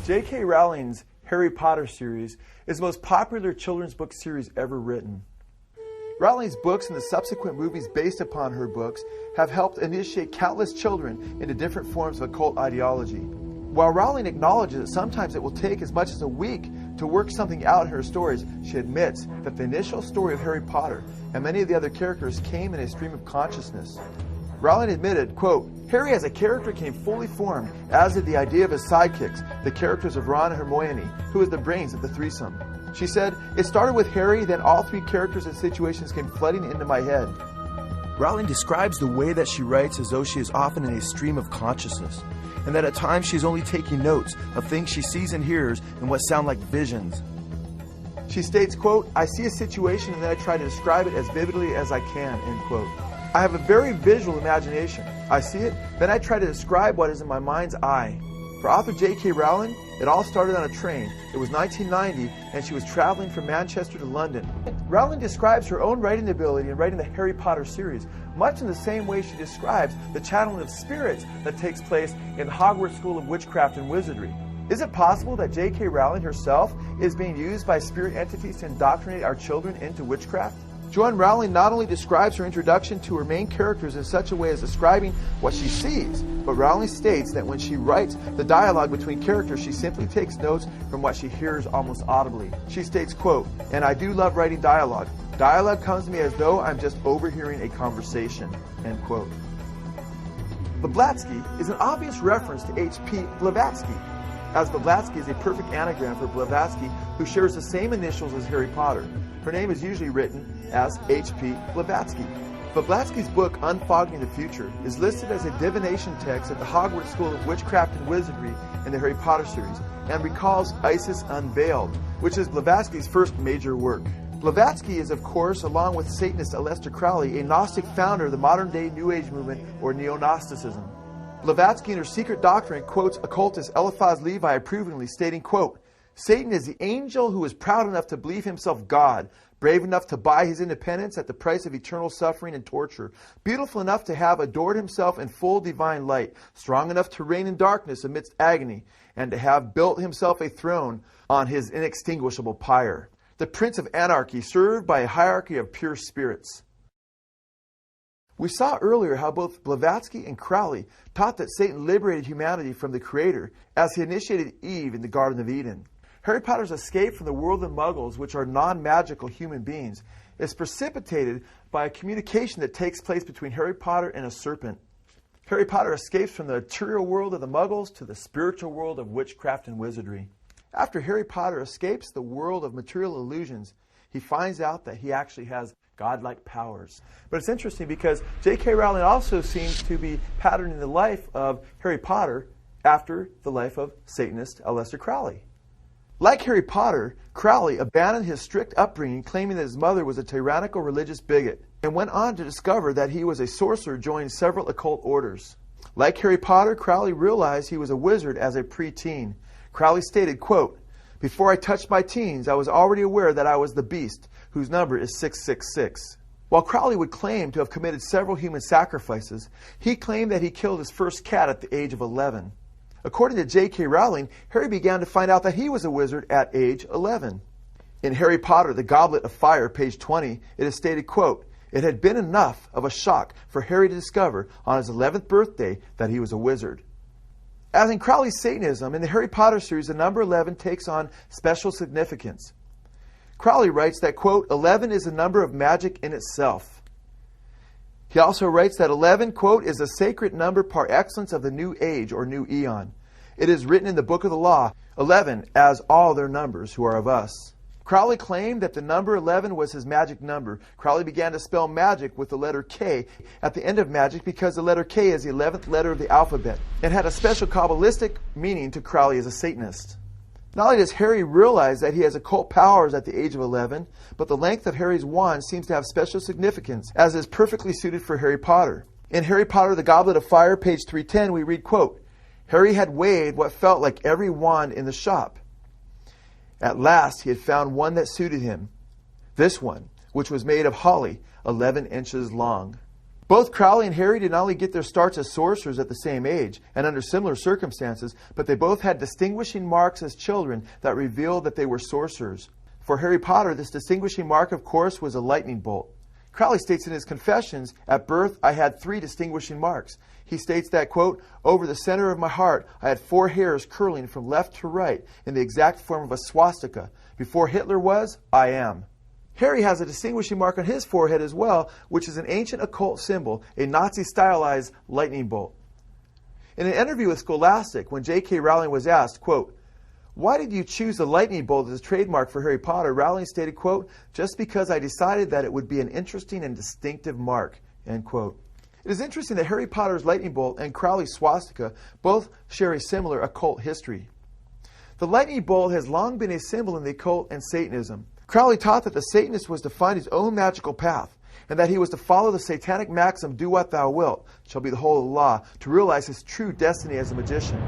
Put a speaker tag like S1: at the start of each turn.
S1: J.K. Rowling's Harry Potter series is the most popular children's book series ever written. Rowling's books and the subsequent movies based upon her books have helped initiate countless children into different forms of occult ideology. While Rowling acknowledges that sometimes it will take as much as a week to work something out in her stories, she admits that the initial story of Harry Potter and many of the other characters came in a stream of consciousness. Rowling admitted, quote, "Harry as a character came fully formed, as did the idea of his sidekicks, the characters of Ron and Hermione, who is the brains of the threesome." She said, "It started with Harry, then all three characters and situations came flooding into my head." Rowling describes the way that she writes as though she is often in a stream of consciousness, and that at times she is only taking notes of things she sees and hears in what sound like visions. She states, quote, "I see a situation and then I try to describe it as vividly as I can," end quote. "I have a very visual imagination. I see it, then I try to describe what is in my mind's eye." For author J.K. Rowling, it all started on a train. It was 1990, and she was traveling from Manchester to London. Rowling describes her own writing ability in writing the Harry Potter series, much in the same way she describes the channeling of spirits that takes place in the Hogwarts School of Witchcraft and Wizardry. Is it possible that J.K. Rowling herself is being used by spirit entities to indoctrinate our children into witchcraft? Joanne Rowling not only describes her introduction to her main characters in such a way as describing what she sees, but Rowling states that when she writes the dialogue between characters, she simply takes notes from what she hears almost audibly. She states, quote, "And I do love writing dialogue. Dialogue comes to me as though I'm just overhearing a conversation," end quote. Blavatsky is an obvious reference to H.P. Blavatsky, as Blavatsky is a perfect anagram for Blavatsky, who shares the same initials as Harry Potter. Her name is usually written as H.P. Blavatsky. Blavatsky's book, Unfogging the Future, is listed as a divination text at the Hogwarts School of Witchcraft and Wizardry in the Harry Potter series, and recalls Isis Unveiled, which is Blavatsky's first major work. Blavatsky is, of course, along with Satanist Aleister Crowley, a Gnostic founder of the modern-day New Age movement, or Neo-Gnosticism. Blavatsky in her Secret Doctrine quotes occultist Eliphaz Levi approvingly, stating, quote, "Satan is the angel who is proud enough to believe himself God, brave enough to buy his independence at the price of eternal suffering and torture, beautiful enough to have adored himself in full divine light, strong enough to reign in darkness amidst agony, and to have built himself a throne on his inextinguishable pyre. The prince of anarchy, served by a hierarchy of pure spirits." We saw earlier how both Blavatsky and Crowley taught that Satan liberated humanity from the Creator as he initiated Eve in the Garden of Eden. Harry Potter's escape from the world of Muggles, which are non-magical human beings, is precipitated by a communication that takes place between Harry Potter and a serpent. Harry Potter escapes from the material world of the Muggles to the spiritual world of witchcraft and wizardry. After Harry Potter escapes the world of material illusions, he finds out that he actually has godlike powers. But it's interesting because J.K. Rowling also seems to be patterning the life of Harry Potter after the life of Satanist Aleister Crowley. Like Harry Potter, Crowley abandoned his strict upbringing, claiming that his mother was a tyrannical religious bigot, and went on to discover that he was a sorcerer joining several occult orders. Like Harry Potter, Crowley realized he was a wizard as a preteen. Crowley stated, quote, "Before I touched my teens, I was already aware that I was the beast, whose number is 666. While Crowley would claim to have committed several human sacrifices, he claimed that he killed his first cat at the age of 11. According to J.K. Rowling, Harry began to find out that he was a wizard at age 11. In Harry Potter, The Goblet of Fire, page 20, it is stated, quote, "It had been enough of a shock for Harry to discover on his 11th birthday that he was a wizard." As in Crowley's Satanism, in the Harry Potter series, the number 11 takes on special significance. Crowley writes that, quote, 11 is a number of magic in itself. He also writes that 11, quote, is a sacred number par excellence of the new age or new eon. It is written in the book of the law, 11 as all their numbers who are of us. Crowley claimed that the number 11 was his magic number. Crowley began to spell magic with the letter K at the end of magic because the letter K is the 11th letter of the alphabet and had a special Kabbalistic meaning to Crowley as a Satanist. Not only does Harry realize that he has occult powers at the age of 11, but the length of Harry's wand seems to have special significance, as is perfectly suited for Harry Potter. In Harry Potter, The Goblet of Fire, page 310, we read, quote, "Harry had weighed what felt like every wand in the shop. At last he had found one that suited him, this one, which was made of holly, 11 inches long." Both Crowley and Harry did not only get their starts as sorcerers at the same age and under similar circumstances, but they both had distinguishing marks as children that revealed that they were sorcerers. For Harry Potter, this distinguishing mark, of course, was a lightning bolt. Crowley states in his Confessions, "At birth I had 3 distinguishing marks." He states that, quote, "Over the center of my heart I had 4 hairs curling from left to right in the exact form of a swastika. Before Hitler was, I am." Harry has a distinguishing mark on his forehead as well, which is an ancient occult symbol, a Nazi-stylized lightning bolt. In an interview with Scholastic, when J.K. Rowling was asked, quote, "Why did you choose the lightning bolt as a trademark for Harry Potter?" Rowling stated, quote, "Just because I decided that it would be an interesting and distinctive mark," end quote. It is interesting that Harry Potter's lightning bolt and Crowley's swastika both share a similar occult history. The lightning bolt has long been a symbol in the occult and Satanism. Crowley taught that the Satanist was to find his own magical path, and that he was to follow the satanic maxim, "Do what thou wilt," shall be the whole of the law, to realize his true destiny as a magician.